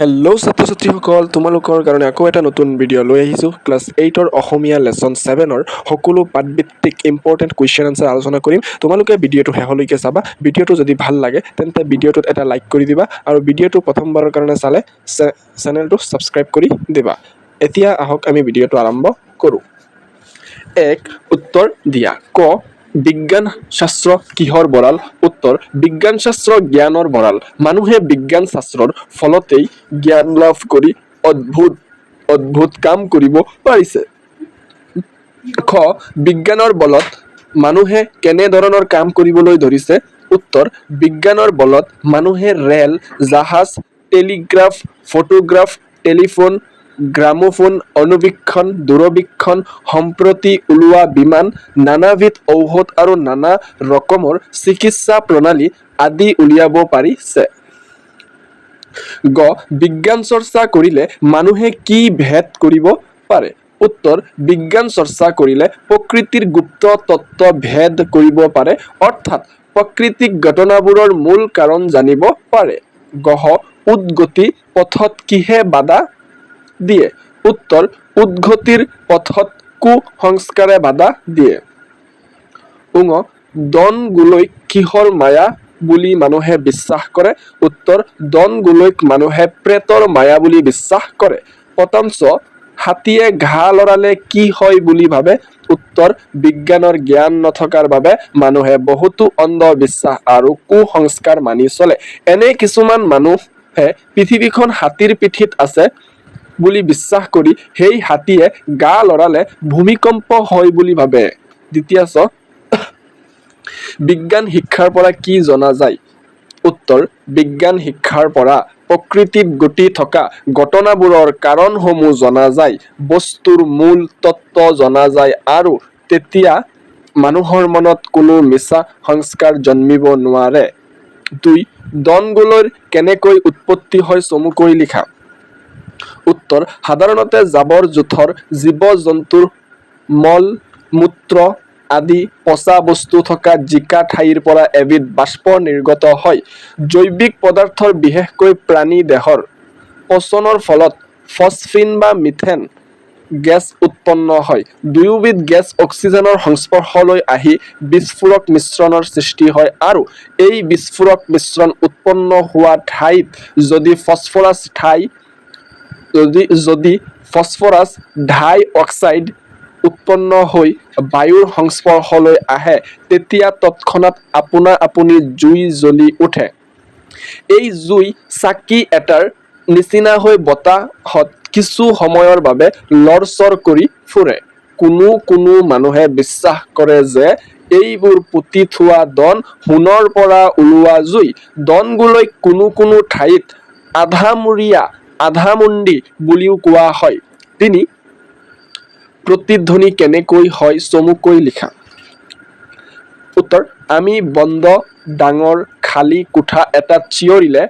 Hello' ছাত্ৰ ছাত্ৰীসকল, তোমালোকৰ কাৰণে আকৌ এটা নতুন ভিডিঅ' লৈ আহিছোঁ। ক্লাছ 8ৰ অসমীয়া লেচন 7ৰ সকলো পাঠভিত্তিক ইম্পৰ্টেণ্ট কুৱেশ্যন আনচাৰ আলোচনা কৰিম। তোমালোকে ভিডিঅ'টো শেষলৈকে চাবা। ভিডিঅ'টো যদি ভাল লাগে তেন্তে ভিডিঅ'টোত এটা লাইক কৰি দিবা আৰু ভিডিঅ'টো প্ৰথমবাৰৰ কাৰণে চালে চেনেলটো ছাবস্ক্ৰাইব কৰি দিবা। এতিয়া আহক আমি ভিডিঅ'টো আৰম্ভ কৰোঁ। এক, উত্তৰ দিয়া। ক, বিজ্ঞান শাস্ত্ৰ কিহৰ ভঁৰাল? উত্তৰ, বিজ্ঞান শাস্ত্ৰ জ্ঞানৰ ভঁৰাল। মানুহে বিজ্ঞান শাস্ত্ৰৰ ফলতেই জ্ঞান লাভ কৰি অদ্ভুত কাম কৰিব পাৰিছে। খ, বিজ্ঞানৰ বলত মানুহে কেনেধৰণৰ কাম কৰিবলৈ ধৰিছে? উত্তৰ, বিজ্ঞানৰ বলত মানুহে ৰেল, জাহাজ, টেলিগ্ৰাফ, ফটোগ্ৰাফ, টেলিফোন, গ্ৰামোফোন, অণুবীক্ষণ, দূৰবীক্ষণ, সম্প্ৰতি ওলোৱা বিমান, নানাবিধ ঔষধ আৰু নানা ৰকমৰ চিকিৎসা প্ৰণালী আদি উলিয়াব পাৰিছে। গ, বিজ্ঞান চৰ্চা কৰিলে মানুহে কি ভেদ কৰিব পাৰে? উত্তৰ, বিজ্ঞান চৰ্চা কৰিলে প্ৰকৃতিৰ গুপ্ত তত্ত্ব ভেদ কৰিব পাৰে, অৰ্থাৎ প্ৰাকৃতিক ঘটনাবোৰৰ মূল কাৰণ জানিব পাৰে। গহ, উদগতি পথত কিহে বাধা দিয়ে? উত্তৰ, উদগতিৰ পথত কুসংস্কাৰে বাধা দিয়ে। ঙ, দন গোলৈক কিহৰ মায়া বুলি মানুহে বিশ্বাস কৰে? উত্তৰ, দন গোলৈক মানুহে প্ৰেতৰ মায়া বুলি বিশ্বাস কৰে। পতাংশ, হাতীয়ে ঘাঁ লৰালে কি হয় বুলি ভাবে? উত্তৰ, বিজ্ঞানৰ জ্ঞান নথকাৰ বাবে মানুহে বহুতো অন্ধবিশ্বাস আৰু কুসংস্কাৰ মানি চলে। এনে কিছুমান মানুহে পৃথিৱীখন হাতীৰ পিঠিত আছে বুলি বিশ্বাস কৰি সেই হাতীয়ে গা লৰালে ভূমিকম্প হয় বুলি ভাবে। দ্বিতীয় ছ, বিজ্ঞান শিক্ষাৰ পৰা কি জনা যায়? উত্তৰ, বিজ্ঞান শিক্ষাৰ পৰা প্ৰকৃতিত ঘটি থকা ঘটনাবোৰৰ কাৰণসমূহ জনা যায়, বস্তুৰ মূল তত্ত্ব জনা যায় আৰু তেতিয়া মানুহৰ মনত কোনো মিছা সংস্কাৰ জন্মিব নোৱাৰে। ২, দন গোলৈৰ কেনেকৈ উৎপত্তি হয় চমুকৈ লিখা। উত্তৰ, সাধাৰণতে জাবৰ জোথৰ, জীৱ জন্তুৰ মল মূত্ৰ আদি পচা বস্তু থকা জিকা ঠাইৰ পৰা এবিধ বাষ্প নিৰ্গত হয়। জৈৱিক পদাৰ্থৰ বিশেষকৈ প্ৰাণী দেহৰ পচনৰ ফলত ফচফিন বা মিথেন গেছ উৎপন্ন হয়। দুয়োবিধ গেছ অক্সিজেনৰ সংস্পৰ্শলৈ আহি বিস্ফোৰক মিশ্ৰণৰ সৃষ্টি হয় আৰু এই বিস্ফোৰক মিশ্ৰণ উৎপন্ন হোৱা ঠাইত যদি ফস্ফৰাছ ডাই অক্সাইড উৎপন্ন হৈ বায়ুৰ সংস্পৰ্শলৈ আহে তেতিয়া তৎক্ষণাৎ আপোনা আপুনি জুই জ্বলি উঠে। এই জুই চাকি এটাৰ নিচিনা হৈ বতাহত কিছু সময়ৰ বাবে লৰচৰ কৰি ফুৰে। কোনো মানুহে বিশ্বাস কৰে যে এইবোৰ পুতি থোৱা দন সোণৰ পৰা ওলোৱা জুই। দন গোলৈক কোনো ঠাইত আধামুৰীয়া, আধামুণ্ডি বুলিও কোৱা হয়। ৩, প্ৰতিধ্বনি কেনেকৈ হয় চমুকৈ লিখা। উত্তৰ, আমি বন্ধ ডাঙৰ খালী কোঠা এটাত চিঞৰিলে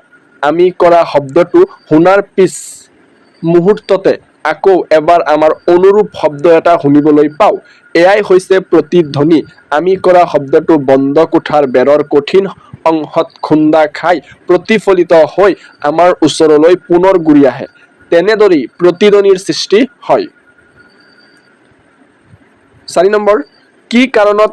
আমি কৰা শব্দটো শুনাৰ পিছ মুহূৰ্ততে আকৌ এবাৰ আমাৰ অনুৰূপ শব্দ এটা শুনিবলৈ পাওঁ। এয়াই হৈছে প্ৰতিধ্বনি। আমি কৰা শব্দটো বন্ধ কোঠাৰ বেৰৰ কঠিন অংশত খুন্দা খাই প্ৰতিফলিত হৈ আমাৰ ওচৰলৈ পুনৰ ঘূৰি আহে। তেনেদৰেই প্ৰতিধ্বনিৰ সৃষ্টি হয়। ৪ নম্বৰ, কি কাৰণত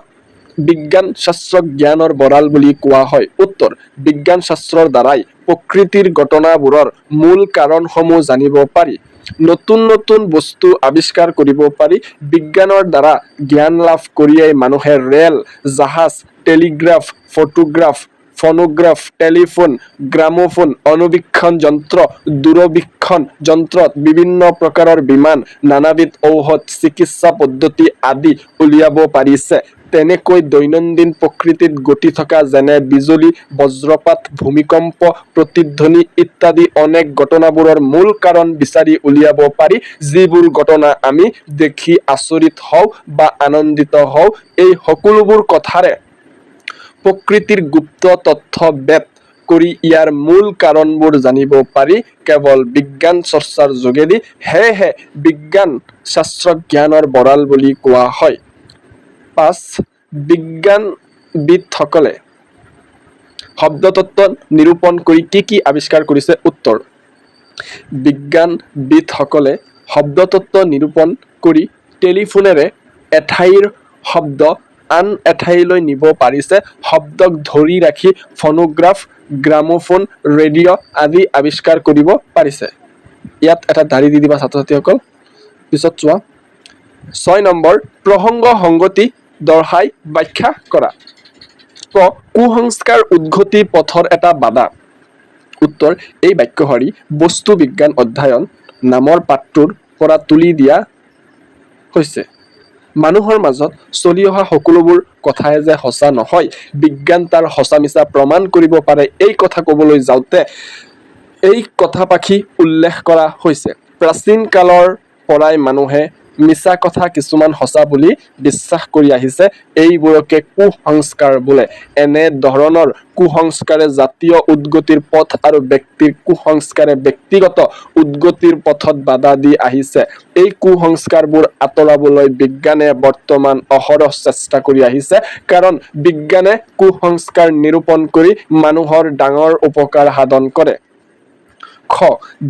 বিজ্ঞান শাস্ত্ৰক জ্ঞানৰ ভঁৰাল বুলি কোৱা হয়? উত্তৰ, বিজ্ঞান শাস্ত্ৰৰ দ্বাৰাই প্ৰকৃতিৰ ঘটনাবোৰৰ মূল কাৰণসমূহ জানিব পাৰি, নতুন বস্তু আৱিষ্কাৰ কৰিব পাৰি। বিজ্ঞানৰ দ্বাৰা জ্ঞান লাভ কৰিয়েই মানুহে ৰেল, জাহাজ, telegraph, photograph, phonograph, telephone, gramophone, অণুবীক্ষণ যন্ত্ৰ, দূৰবীক্ষণ যন্ত্ৰত বিভিন্ন প্ৰকাৰৰ বিমান, নানাবিধ ঔষধ, চিকিৎসা পদ্ধতি আদি উলিয়াব পাৰিছে। তেনেকৈ দৈনন্দিন প্ৰকৃতিত ঘটি থকা যেনে বিজুলী, বজ্ৰপাত, ভূমিকম্প, প্ৰতিধ্বনি ইত্যাদি অনেক ঘটনাবোৰৰ মূল কাৰণ বিচাৰি উলিয়াব পাৰি, যিবোৰ ঘটনা আমি দেখি আচৰিত হওঁ বা আনন্দিত হওঁ। এই সকলোবোৰ কথাৰে প্ৰকৃতিৰ গুপ্ত তথ্য ভেদ কৰি ইয়াৰ মূল কাৰণবোৰ জানিব পাৰি কেৱল বিজ্ঞান চৰ্চাৰ যোগেদি। সেয়েহে বিজ্ঞান শাস্ত্ৰক জ্ঞানৰ ভঁৰাল বুলি কোৱা হয়। ৫, বিজ্ঞানবিদসকলে শব্দতত্ত্ব নিৰূপণ কৰি কি আৱিষ্কাৰ কৰিছে? উত্তৰ, বিজ্ঞানবিদসকলে শব্দতত্ত্ব নিৰূপণ কৰি টেলিফোনেৰে এঠাইৰ শব্দ আন এঠাইলৈ নিব পাৰিছে। শব্দক ধৰি ৰাখি ফোনোগ্ৰাফ, গ্ৰামোফোন, ৰেডিঅ' আদি আৱিষ্কাৰ কৰিব পাৰিছে। ইয়াত এটা দাঢ়ি দি দিবা ছাত্ৰ-ছাত্ৰীসকল। পিছত চোৱা 6 নম্বৰ প্ৰসংগ সংগতি দৰ্শাই ব্যাখ্যা কৰা। ক কুসংস্কাৰ উদ্গতি পথৰ এটা বাধা। উত্তৰ এই বাক্যশাৰী বস্তু বিজ্ঞান অধ্যয়ন নামৰ পাঠটোৰ পৰা তুলি দিয়া হৈছে। মানুহৰ মাজত চলি অহা সকলোবোৰ কথাই যে সঁচা নহয়, বিজ্ঞান তাৰ সঁচা মিছা প্ৰমাণ কৰিব পাৰে, এই কথা ক'বলৈ যাওঁতে এই কথাপাখি উল্লেখ কৰা হৈছে। প্ৰাচীন কালৰ পৰাই মানুহে মিছা কথা কিছুমান সঁচা বুলি বিশ্বাস কৰি আহিছে। এইবোৰকে কুসংস্কাৰ বোলে। এনে ধৰণৰ কুসংস্কাৰে জাতীয় উদ্গতিৰ পথ আৰু ব্যক্তিৰ কুসংস্কাৰে ব্যক্তিগত উদ্গতিৰ পথত বাধা দি আহিছে। এই কুসংস্কাৰবোৰ আঁতৰাবলৈ বিজ্ঞানে বৰ্তমান অহৰহ চেষ্টা কৰি আহিছে। কাৰণ বিজ্ঞানে কুসংস্কাৰ নিৰূপণ কৰি মানুহৰ ডাঙৰ উপকাৰ সাধন কৰে। খ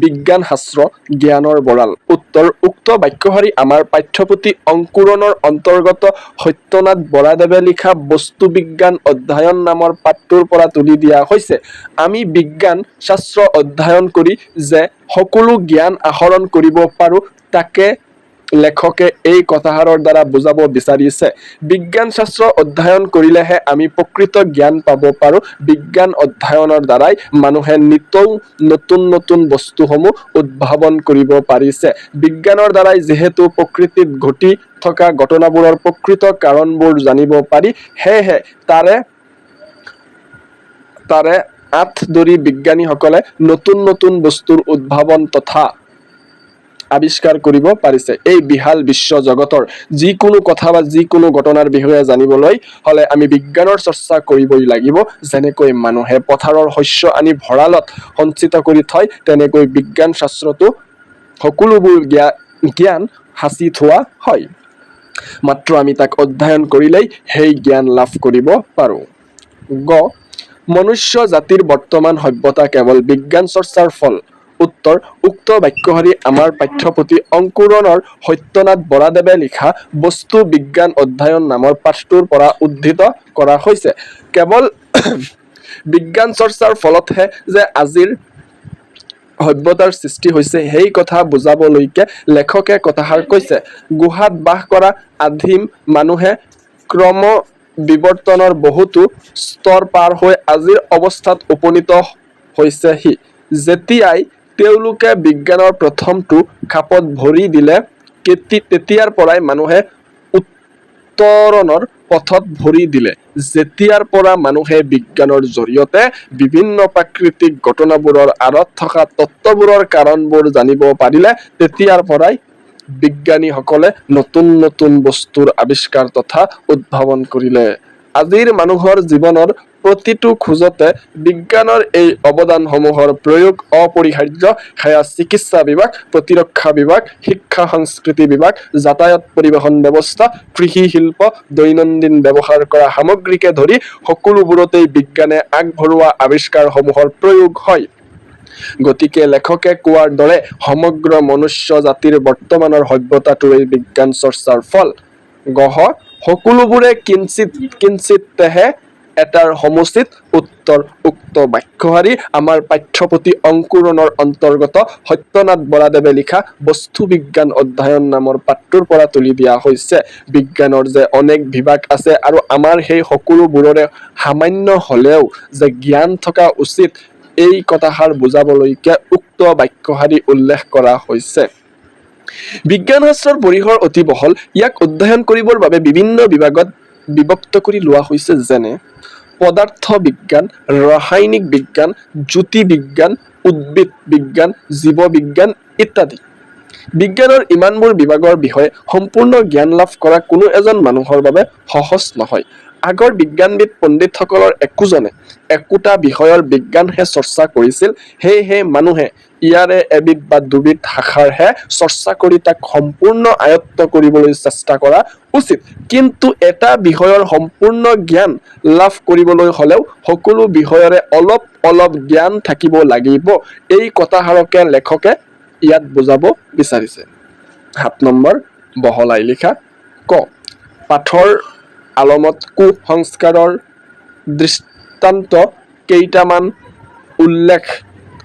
বিজ্ঞান শাস্ত্ৰ জ্ঞানৰ ভঁৰাল। উত্তৰ উক্ত বাক্যশাৰী আমাৰ পাঠ্যপুথি অংকুৰণৰ অন্তৰ্গত সত্যনাথ বৰাদেৱে লিখা বস্তু বিজ্ঞান অধ্যয়ন নামৰ পাঠটোৰ পৰা তুলি দিয়া হৈছে। আমি বিজ্ঞান শাস্ত্ৰ অধ্যয়ন কৰি যে সকলো জ্ঞান আহৰণ কৰিব পাৰোঁ, তাকে লেখকে এই কথাষাৰৰ দ্বাৰা বুজাব বিচাৰিছে। বিজ্ঞান শাস্ত্ৰ অধ্যয়ন কৰিলেহে আমি প্ৰকৃত জ্ঞান পাব পাৰোঁ। বিজ্ঞান অধ্যয়নৰ দ্বাৰাই মানুহে নিতৌ নতুন নতুন বস্তুসমূহ উদ্ভাৱন কৰিব পাৰিছে। বিজ্ঞানৰ দ্বাৰাই যিহেতু প্ৰকৃতিত ঘটি থকা ঘটনাবোৰৰ প্ৰকৃত কাৰণবোৰ জানিব পাৰি, সেয়েহে তাৰে আঁত ধৰি বিজ্ঞানীসকলে নতুন নতুন বস্তুৰ উদ্ভাৱন তথা আৱিষ্কাৰ কৰিব পাৰিছে। এই বিশাল বিশ্ব জগতৰ যিকোনো কথা বা যিকোনো ঘটনাৰ বিষয়ে জানিবলৈ হ'লে আমি বিজ্ঞানৰ চৰ্চা কৰিবই লাগিব। যেনেকৈ মানুহে পথাৰৰ শস্য আনি ভঁৰালত সঞ্চিত কৰি থয়, তেনেকৈ বিজ্ঞান শাস্ত্ৰতো সকলোবোৰ জ্ঞান সাঁচি থোৱা হয়। মাত্ৰ আমি তাক অধ্যয়ন কৰিলেই সেই জ্ঞান লাভ কৰিব পাৰোঁ। গ মনুষ্য জাতিৰ বৰ্তমান সভ্যতা কেৱল বিজ্ঞান চৰ্চাৰ ফল। উত্তৰ উক্ত বাক্যশাৰী আমাৰ পাঠ্যপুথি অংকুৰণৰ সত্যনাথ বৰাদেৱে লিখা বস্তু বিজ্ঞান অধ্যয়ন নামৰ পাঠটোৰ পৰা উদ্ধৃত কৰা হৈছে। কেৱল বিজ্ঞান চৰ্চাৰ ফলতহে যে আজিৰ সভ্যতাৰ সৃষ্টি হৈছে, সেই কথা বুজাবলৈকে লেখকে কথাষাৰ কৈছে। গুহাত বাস কৰা আদিম মানুহে ক্ৰম বিৱৰ্তনৰ বহুতো স্তৰ পাৰ হৈ আজিৰ অৱস্থাত উপনীত হৈছেহি। যেতিয়াই তেওঁলোকে বিজ্ঞানৰ প্ৰথমটো খাপত ভৰি দিলে, তেতিয়াৰ পৰাই মানুহে উত্তৰণৰ পথত ভৰি দিলে। যেতিয়াৰ পৰা মানুহে বিজ্ঞানৰ জৰিয়তে বিভিন্ন প্ৰাকৃতিক ঘটনাবোৰৰ আঁৰত থকা তত্ত্ববোৰৰ কাৰণবোৰ জানিব পাৰিলে, তেতিয়াৰ পৰাই বিজ্ঞানীসকলে নতুন নতুন বস্তুৰ আৱিষ্কাৰ তথা উদ্ভাৱন কৰিলে। আজিৰ মানুহৰ জীৱনৰ প্ৰতিটো খোজতে বিজ্ঞানৰ এই অৱদানসমূহৰ প্ৰয়োগ অপৰিহাৰ্য। সেয়া চিকিৎসা বিভাগ, প্ৰতিৰক্ষা বিভাগ, শিক্ষা সংস্কৃতি বিভাগ, যাতায়াত পৰিবহণ ব্যৱস্থা, কৃষি শিল্প, দৈনন্দিন ব্যৱহাৰ কৰা সামগ্ৰীকে ধৰি সকলোবোৰতেই বিজ্ঞানে আগবঢ়োৱা আৱিষ্কাৰসমূহৰ প্ৰয়োগ হয়। গতিকে লেখকে কোৱাৰ দৰে সমগ্ৰ মনুষ্য জাতিৰ বৰ্তমানৰ সভ্যতাটোৱেই বিজ্ঞান চৰ্চাৰ ফল। গহ সকলোবোৰে কিঞ্চিত কিঞ্চিতহে এটাৰ সমুচিত। উত্তৰ উক্ত বাক্যশাৰী আমাৰ পাঠ্যপুথি অংকুৰণৰ অন্তৰ্গত সত্যনাথ বৰাদেৱে লিখা বস্তু বিজ্ঞান অধ্যয়ন নামৰ পাঠটোৰ পৰা তুলি দিয়া হৈছে। বিজ্ঞানৰ যে অনেক বিভাগ আছে আৰু আমাৰ সেই সকলোবোৰৰে সামান্য হ'লেও যে জ্ঞান থকা উচিত, এই কথাষাৰ বুজাবলৈকে উক্ত বাক্যশাৰী উল্লেখ কৰা হৈছে। বিজ্ঞান শাস্ত্ৰৰ পৰিসৰ অতি বহল। ইয়াক অধ্যয়ন কৰিবৰ বাবে বিভিন্ন বিভাগত বিভক্ত কৰি লোৱা হৈছে, যেনে পদাৰ্থ বিজ্ঞান, ৰাসায়নিক বিজ্ঞান, জ্যোতি বিজ্ঞান, উদ্ভিদ বিজ্ঞান, জীৱ বিজ্ঞান ইত্যাদি। বিজ্ঞানৰ ইমানবোৰ বিভাগৰ বিষয়ে সম্পূৰ্ণ জ্ঞান লাভ কৰা কোনো এজন মানুহৰ বাবে সহজ নহয়। আগৰ বিজ্ঞানবিদ পণ্ডিতসকলৰ একোজনে একোটা বিষয়ৰ বিজ্ঞানহে চৰ্চা কৰিছিল। সেয়েহে মানুহে ইয়াৰে এবিধ বা দুবিধ শাখাৰহে চৰ্চা কৰি তাক সম্পূৰ্ণ আয়ত্ত কৰিবলৈ চেষ্টা কৰা উচিত। কিন্তু এটা বিষয়ৰ সম্পূৰ্ণ জ্ঞান লাভ কৰিবলৈ হ'লেও সকলো বিষয়ৰে অলপ অলপ জ্ঞান থাকিব লাগিব। এই কথাষাৰকে লেখকে ইয়াত বুজাব বিচাৰিছে। 7 নম্বৰ বহলাই লিখা। ক, পাঠৰ আলমত কুসংস্কাৰৰ দৃষ্টান্ত কেইটামান উল্লেখ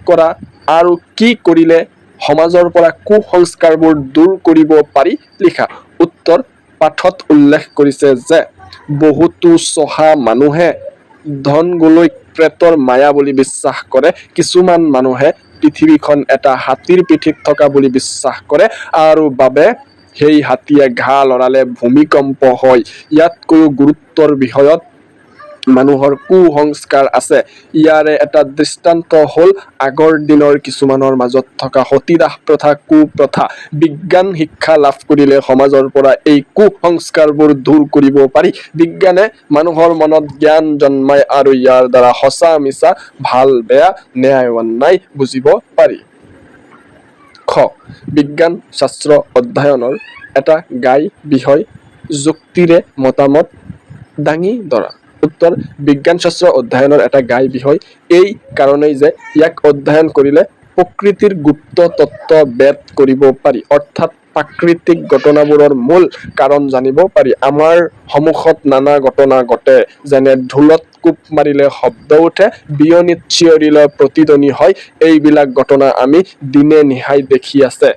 কৰা আৰু কি কৰিলে সমাজৰ পৰা কুসংস্কাৰবোৰ দূৰ কৰিব পাৰি লিখা। উত্তৰ, পাঠত উল্লেখ কৰিছে যে বহুতো চহা মানুহে ধন গোলৈক প্ৰেতৰ মায়া বুলি বিশ্বাস কৰে। কিছুমান মানুহে পৃথিৱীখন এটা হাতীৰ পিঠিত থকা বুলি বিশ্বাস কৰে আৰু বাবে সেই হাতীয়ে ঘাঁ লৰালে ভূমিকম্প হয়। ইয়াতকৈও গুৰুত্বৰ বিষয়ত মানুহৰ কুসংস্কাৰ আছে। ইয়াৰে এটা দৃষ্টান্ত হ'ল আগৰ দিনৰ কিছুমানৰ মাজত থকা সতীদাহ প্ৰথা, কুপ্ৰথা। বিজ্ঞান শিক্ষা লাভ কৰিলে সমাজৰ পৰা এই কুসংস্কাৰবোৰ দূৰ কৰিব পাৰি। বিজ্ঞানে মানুহৰ মনত জ্ঞান জন্মায় আৰু ইয়াৰ দ্বাৰা সঁচা মিছা, ভাল বেয়া, ন্যায় অন্যায় বুজিব পাৰি। খ, বিজ্ঞান শাস্ত্ৰ অধ্যয়নৰ এটা গাই বিষয় যুক্তিৰে মতামত দাঙি ধৰা। উত্তৰ, বিজ্ঞান শাস্ত্ৰ অধ্যয়নৰ এটা গাই বিষয় এই কাৰণেই যে ইয়াক অধ্যয়ন কৰিলে প্ৰকৃতিৰ গুপ্ত তত্ত্ব ভেদ কৰিব পাৰি, অৰ্থাৎ প্ৰাকৃতিক ঘটনাবোৰৰ মূল কাৰণ জানিব পাৰি। আমাৰ সন্মুখত নানা ঘটনা ঘটে, যেনে ঢোলত কোব মাৰিলে শব্দ উঠে, বিয়নিত চিঞৰিলে প্ৰতিধ্বনি হয়। এইবিলাক ঘটনা আমি দিনে নিশাই দেখি আছে।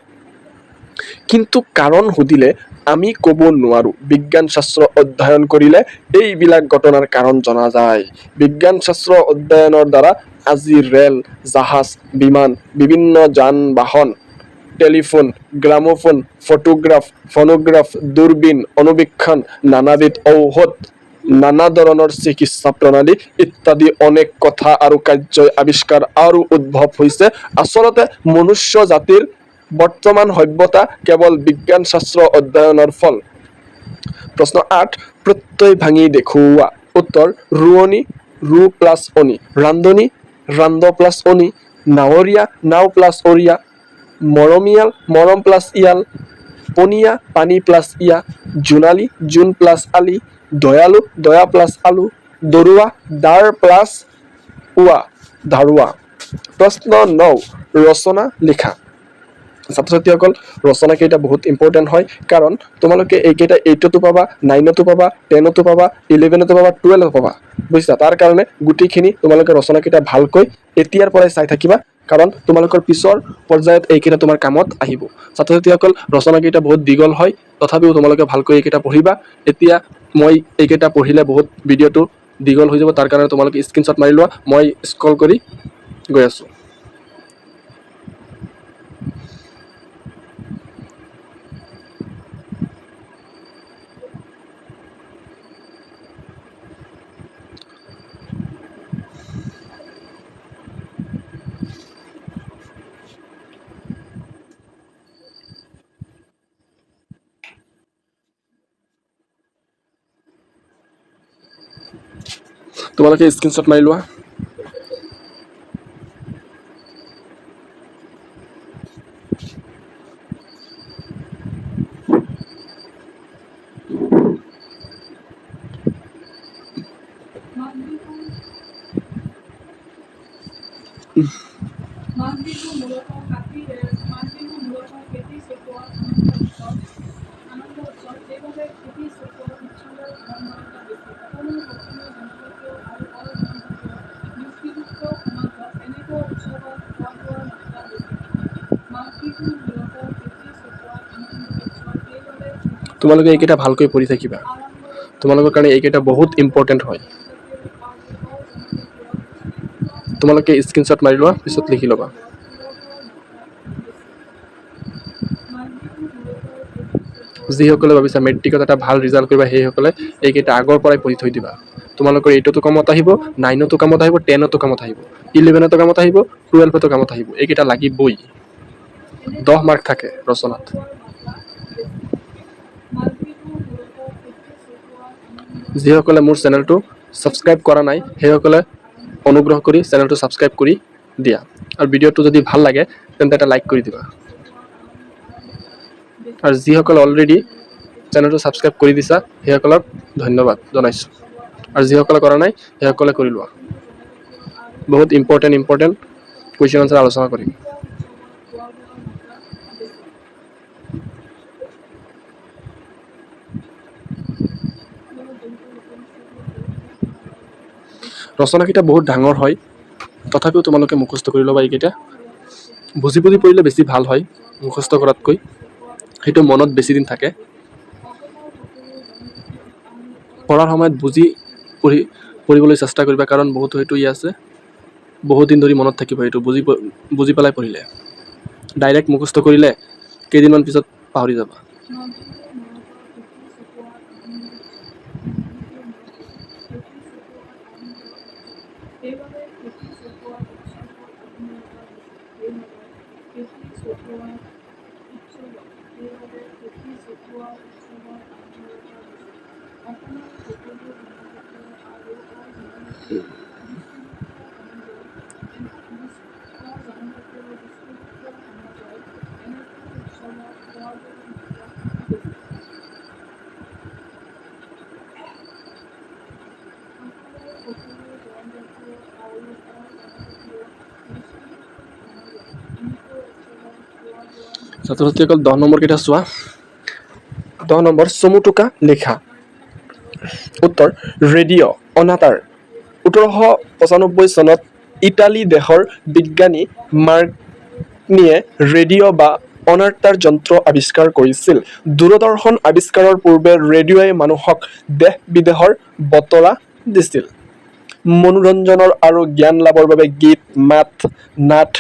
কিন্তু কাৰণ সুধিলে আমি ক'ব নোৱাৰো। বিজ্ঞান শাস্ত্ৰ অধ্যয়ন কৰিলে এইবিলাক ঘটনাৰ কাৰণ জনা যায়। বিজ্ঞান শাস্ত্ৰ অধ্যয়নৰ দ্বাৰা আজি ৰেল, জাহাজ, বিমান, বিভিন্ন যান বাহন, টেলিফোন, গ্ৰামোফোন, ফটোগ্ৰাফ, ফোনোগ্ৰাফ, দূৰবীন, অনুবীক্ষণ, নানাবিধ ঔষধ, নানা ধৰণৰ চিকিৎসা প্ৰণালী ইত্যাদি অনেক কথা আৰু কাৰ্যই আৱিষ্কাৰ আৰু উদ্ভৱ হৈছে। আচলতে মনুষ্য জাতিৰ বৰ্তমান সভ্যতা কেৱল বিজ্ঞান শাস্ত্ৰ অধ্যয়নৰ ফল। প্ৰশ্ন 8, প্ৰত্যয় ভাঙি দেখুওৱা। উত্তৰ, ৰোৱনী, ৰু প্লাছ অনি, ৰান্ধনী, ৰান্ধ প্লাছ অনি, নাৱৰীয়া, নাও প্লাছ অৰিয়া, মৰমীয়াল, মৰম প্লাছ ইয়াল, পনীয়া, পানী প্লাছ ইয়া, জোনালী, জোন প্লাছ আলি, দয়ালু, দয়া প্লাছ আলু, দৰুৱা, দাৰ প্লাছ উৱা, ধাৰুৱা। প্ৰশ্ন 9, ৰচনা লিখা। ছাত্ৰ ছাত্ৰীসকল, ৰচনা কেইটা বহুত ইম্পৰ্টেণ্ট হয়, কাৰণ তোমালোকে এইকেইটা 8তো পাবা, 9তো পাবা, 10তো পাবা, 11তো পাবা, 12তো পাবা, বুজিছা? তাৰ কাৰণে গোটেইখিনি তোমালোকে ৰচনা কেইটা ভালকৈ এতিয়াৰ পৰাই চাই থাকিবা, কাৰণ তোমালোকৰ পিছৰ পৰ্যায়ত এইকেইটা তোমাৰ কামত আহিব। ছাত্ৰ ছাত্ৰীসকল, ৰচনা কেইটা বহুত দীঘল হয়, তথাপিও তোমালোকে ভালকৈ এইকেইটা পঢ়িবা। এতিয়া মই এইকেইটা পঢ়িলে বহুত ভিডিঅ'টো দীঘল হৈ যাব, তাৰ কাৰণে তোমালোকে স্ক্ৰীনশ্বট মাৰি লোৱা। মই স্ক্ৰল কৰি গৈ আছোঁ। তোমালোকে স্ক্ৰীনশ্বট মাৰি লোৱা। মাঘ বিহু মূলতঃ খেতি চপোৱা আনন্দ উৎসৱ। সেইবাবে খেতি চপোৱা উৎসৱৰ আড়ম্বৰতা বেছি। সকলো অসমীয়া জনজাতীয় আৰু অজনজাতীয় গোষ্ঠীযুক্ত সমাজত এনেকুৱা উৎসৱত খোৱা বোৱাৰ মাত্ৰা বেছি। মাঘ বিহু মূলতঃ খেতি চপোৱা আনন্দ উৎসৱ। সেইবাবে তোমালোকে এইকেইটা ভালকৈ পঢ়ি থাকিবা, তোমালোকৰ কাৰণে এইকেইটা বহুত ইম্পৰ্টেণ্ট হয়। তোমালোকে স্ক্ৰীনশ্বট মাৰি লোৱা, পিছত লিখি ল'বা। যিসকলে ভাবিছা মেট্ৰিকত এটা ভাল ৰিজাল্ট কৰিবা, সেইসকলে এইকেইটা আগৰ পৰাই পঢ়ি থৈ দিবা। তোমালোকৰ 8তো কামত আহিব, 9তো কামত আহিব, 10তো কামত আহিব, 11তো কামত আহিব, 12তো কামত আহিব। এইকেইটা লাগিবই। 10 মাৰ্ক থাকে ৰচনাত। যিসকলে মোৰ চেনেলটো ছাবস্ক্ৰাইব কৰা নাই, সেইসকলে অনুগ্ৰহ কৰি চেনেলটো ছাবস্ক্ৰাইব কৰি দিয়া আৰু ভিডিঅ'টো যদি ভাল লাগে তেন্তে এটা লাইক কৰি দিবা আৰু যিসকলে অলৰেডি চেনেলটো ছাবস্ক্ৰাইব কৰি দিছা সেইসকলক ধন্যবাদ জনাইছোঁ আৰু যিসকলে কৰা নাই সেইসকলে কৰি লোৱা বহুত ইম্পৰ্টেণ্ট কুৱেশ্যন আনচাৰ আলোচনা কৰিম ৰচনাকেইটা বহুত ডাঙৰ হয় তথাপিও তোমালোকে মুখস্থ কৰি ল'বা এইকেইটা বুজি পৰিলে বেছি ভাল হয় মুখস্থ কৰাতকৈ সেইটো মনত বেছি দিন থাকে পঢ়াৰ সময়ত পঢ়িবলৈ চেষ্টা কৰিবা কাৰণ বহুত হয়তো আছে বহুত দিন ধৰি মনত থাকিব এইটো বুজি পেলাই পঢ়িলে ডাইৰেক্ট মুখস্থ কৰিলে কেইদিনমান পিছত পাহৰি যাবা ছাত্ৰ ছাত্ৰীসকল 10 নম্বৰ কেইটা চোৱা 10 নম্বৰ চমুটোকা লিখা উত্তৰ ৰেডিঅ' অনাতাঁৰ 1895 চনত ইটালী দেশৰ বিজ্ঞানী মাৰ্কনিয়ে ৰেডিঅ' বা অনাতাঁৰ যন্ত্ৰ আৱিষ্কাৰ কৰিছিল দূৰদৰ্শন আৱিষ্কাৰৰ পূৰ্বে ৰেডিঅ'ই মানুহক দেশ বিদেশৰ বতৰা দিছিল মনোৰঞ্জনৰ আৰু জ্ঞান লাভৰ বাবে গীত মাত নাট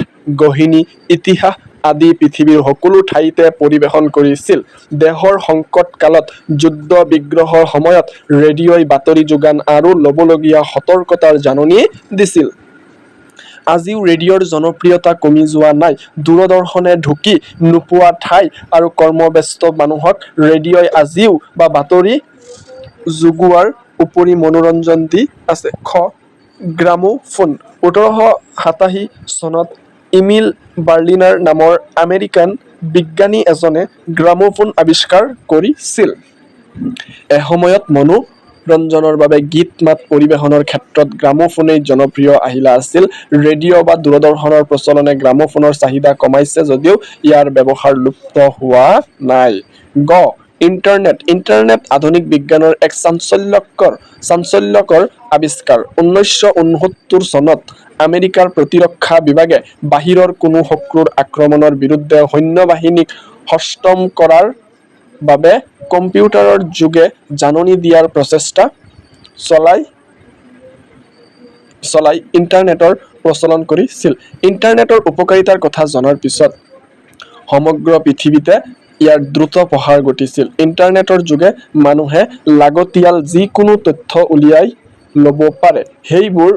গহিনী ইতিহাস আদি পৃথিৱীৰ সকলো ঠাইতে পৰিৱেশন কৰিছিল দেশৰ সংকট কালত যুদ্ধ বিগ্ৰহৰ সময়ত ৰেডিঅ'ই বাতৰি যোগান আৰু ল'বলগীয়া সতৰ্কতাৰ জাননী দিছিল আজিও ৰেডিঅ'ৰ জনপ্ৰিয়তা কমি যোৱা নাই দূৰদৰ্শনে ঢুকি নোপোৱা ঠাই আৰু কৰ্মব্যস্ত মানুহক ৰেডিঅ'ই আজিও বা বাতৰি যোগোৱাৰ উপৰি মনোৰঞ্জন দি আছে খ গ্ৰামোফোন 1887 চনত ইমিল বাৰ্লিনাৰ নামৰ আমেৰিকান বিজ্ঞানী এজনে গ্ৰামোফোন আৱিষ্কাৰ কৰিছিল এসময়ত মনোৰঞ্জনৰ বাবে গীত মাত পৰিৱেশনৰ ক্ষেত্ৰত গ্ৰামোফোনেই জনপ্ৰিয় আহিলা আছিল ৰেডিঅ' বা দূৰদৰ্শনৰ প্ৰচলনে গ্ৰামোফোনৰ চাহিদা কমাইছে যদিও ইয়াৰ ব্যৱহাৰ লুপ্ত হোৱা নাই গ ইণ্টাৰনেট আধুনিক বিজ্ঞানৰ এক চাঞ্চল্যকৰ আৱিষ্কাৰ 1969 চনত আমেৰিকাৰ প্ৰতিৰক্ষা বিভাগে বাহিৰৰ কোনো শত্ৰুৰ আক্ৰমণৰ বিৰুদ্ধে সৈন্যবাহিনীক সষ্টম কৰাৰ বাবে কম্পিউটাৰৰ যোগে জাননী দিয়াৰ প্ৰচেষ্টা চলাই ইণ্টাৰনেটৰ প্ৰচলন কৰিছিল ইণ্টাৰনেটৰ উপকাৰিতাৰ কথা জনাৰ পিছত সমগ্ৰ পৃথিৱীতে ইয়াৰ দ্ৰুত প্ৰসাৰ ঘটিছিল ইণ্টাৰনেটৰ যোগে মানুহে লাগতিয়াল যিকোনো তথ্য উলিয়াই ল'ব পাৰে সেইবোৰ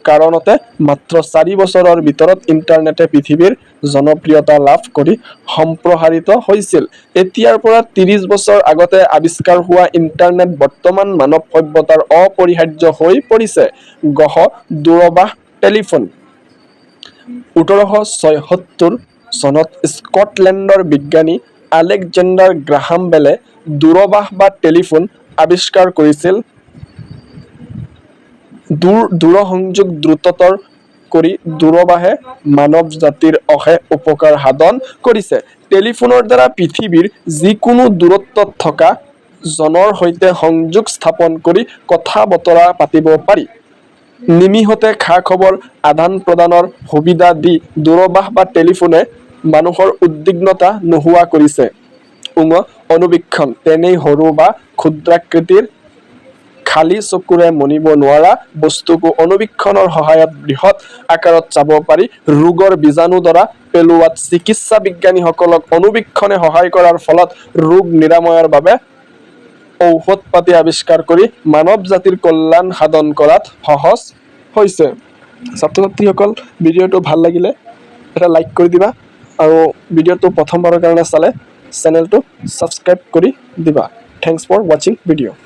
কাৰণতে মাত্ৰ 4 বছৰৰ ভিতৰত ইণ্টাৰনেটে পৃথিৱীৰ জনপ্ৰিয়তা লাভ কৰি সম্প্ৰসাৰিত হৈছিল এতিয়াৰ পৰা 30 বছৰ আগতে আৱিষ্কাৰ হোৱা ইণ্টাৰনেট বৰ্তমান মানৱ সভ্যতাৰ অপৰিহাৰ্য হৈ পৰিছে গহ দূৰভাষ টেলিফোন 1876 চনত স্কটলেণ্ডৰ বিজ্ঞানী আলেকজেণ্ডাৰ গ্ৰাহাম বেলে দূৰভাষ বা টেলিফোন আৱিষ্কাৰ কৰিছিল দূৰসংযোগ দ্ৰুততৰ কৰি দূৰভাষে মানৱ জাতিৰ অশেষ উপকাৰ সাধন কৰিছে টেলিফোনৰ দ্বাৰা পৃথিৱীৰ যিকোনো দূৰত্বত থকা জনৰ সৈতে সংযোগ স্থাপন কৰি কথা বতৰা পাতিব পাৰি নিমিষতে খা খবৰ আদান প্ৰদানৰ সুবিধা দি দূৰভাষ বা টেলিফোনে মানুহৰ উদ্বিগ্নতা নোহোৱা কৰিছে অনুবীক্ষণ তেনেই সৰু বা ক্ষুদ্ৰাকৃতিৰ খালী চকুৰে মনিব নোৱাৰা বস্তুকো অনুবীক্ষণৰ সহায়ত বৃহৎ আকাৰত চাব পাৰি ৰোগৰ বীজাণু দ্বাৰা পেলোৱাত চিকিৎসা বিজ্ঞানীসকলক অনুবীক্ষণে সহায় কৰাৰ ফলত ৰোগ নিৰাময়ৰ বাবে ঔষধ পাতি আৱিষ্কাৰ কৰি মানৱ জাতিৰ কল্যাণ সাধন কৰাত সহজ হৈছে ছাত্ৰ ছাত্ৰীসকল ভিডিঅ'টো ভাল লাগিলে এটা লাইক কৰি দিবা আৰু ভিডিঅ'টো প্ৰথমবাৰৰ কাৰণে চালে চেনেলটো ছাবস্ক্ৰাইব কৰি দিবা থ্যাংকস ফৰ ৱাচিং ভিডিঅ'